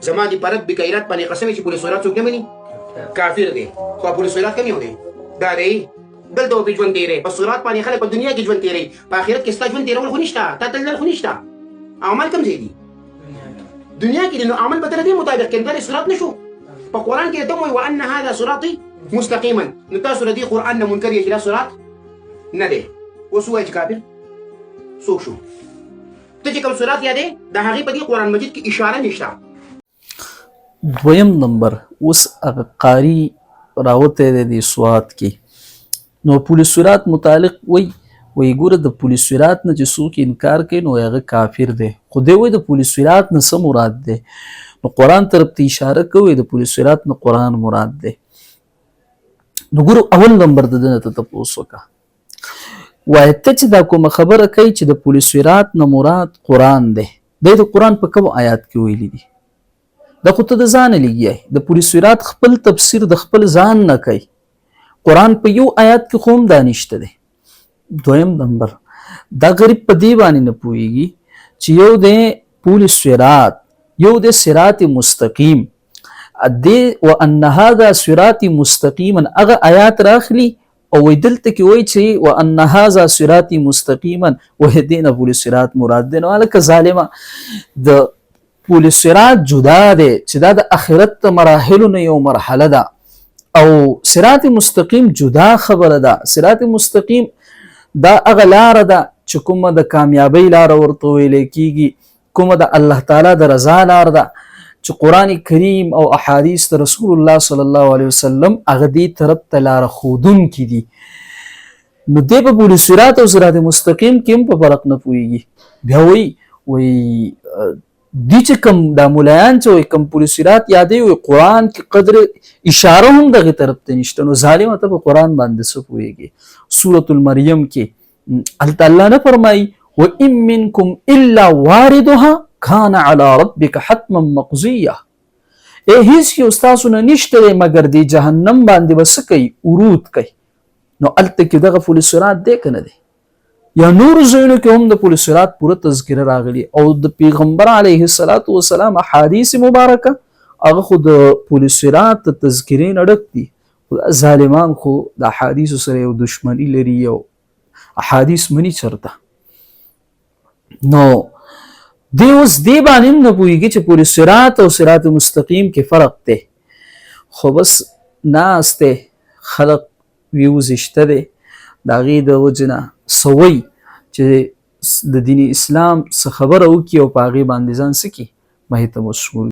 زما دي پرد بکیرات باندې قسم چې پولیس ورات څوک نه مني کافر دی خو پولیس ورات کوم یو دی دا دی دلته په ژوند تیری په صورت باندې خلک په دنیا کې ژوند تیری په آخرت کې ستا ژوند تیرول خو نشته تا تلل خو نشته عمل کوم ځای دي دنیا کې نو عمل به تر دې مطابق کېدل صراط نشو په قرآن کې ته وایي وان هذا صراطي مستقیما نو تاسو د دې قرآن نه منکر یې چې دا صراط نه دی اوس وایي چې کافر څوک شو ته چې کوم صراط یادې د هغې په دې قرآن مجید کې اشاره نشته دویم نمبر اوس هغه قاري راوتی دی دې سوات کې نو پولیس ورات متعلق وی ګوره د پولیس ورات نه چې څوک انکار کوي نو هغه کافر دی خو دی وایي د پولیس ورات نه څه مراد دی نو قرآن طرف ته اشاره کوي د پولیس ورات نه قرآن مراد دی نو ګوره اول نمبر د ده نه ته تپوس وکړه وایي ته چې دا کومه خبره کوي چې د پولیس ورات نه مراد قرآن دی دی د قرآن په کوم آیات کې ویلي دي دا خو ته د ځانه لګیای د پولیس ورات خپل تفسیر د خپل ځان نه کوي قرآن په یو آیات کې خو هم دا نشته دی دویم نمبر دا غریب په دې باندې نه پوهېږي چې یو دی پولیس ورات یو دی صراط مستقیم دې وان هذا صراط مستقیما هغه آیات راخلي او وایي دلته کې وایي چې وان هذا صراط مستقیما وایي دې نه پولیس ورات مراد دی نو هلکه ظالمه د پولیس ورات جدا دی چې دا د آخرت مراحلو نه یو مرحله ده او صراط مستقیم جدا خبره ده صراط مستقیم دا هغه لاره ده چې کومه د کامیابۍ لاره ورته ویلی کېږي کومه د الله تعالی د رضا لاره ده چې قرآن کریم او احادیث د رسول الله صلی الله علیه وسلم هغه دې طرف ته لاره ښودونکي دي نو دی په پولیس ورات او صراط مستقیم کې هم په فرق نه پوهېږي بیا وایي دی چې کوم دا ملایان چې وایي کوم پولیس ورات یادوي وایي قرآن کې قدر اشاره هم دغې طرف ته نشته نو ظالمه ته په قرآن باندې څه پوهېږي سورة المریم کې هلته الله نه فرمایي وان منکم الا واردها کان علی ربک حتما مقضیه هیڅ یو ستاسو نه نشته دی مګر دی جهنم باندې به څه کوي ورود کوي نو هلته کې دغه پولیس ورات دی که نه دی یا نور ځایونو کې هم د پولیس ورات پوره تذکره راغلي او د پیغمبر علیه الصلاة والسلام احادیث مبارکه هغه خو د پولیس ورات د تذکرې نه ډک دي خو ظالمان خو د احادیثو سره یو دشمني لري یو احادیث مني چرته نو دی اوس دې باندې هم نه پوهېږي چې پولیس ورات او صراط مستقیم کې فرق دی خو بس ناست دی خلق ویوز شته دی د هغې د وجې نه سوی چې د دین اسلام څه خبره وکړي او په هغې باندې ځان څه کړي مهې ته مشغول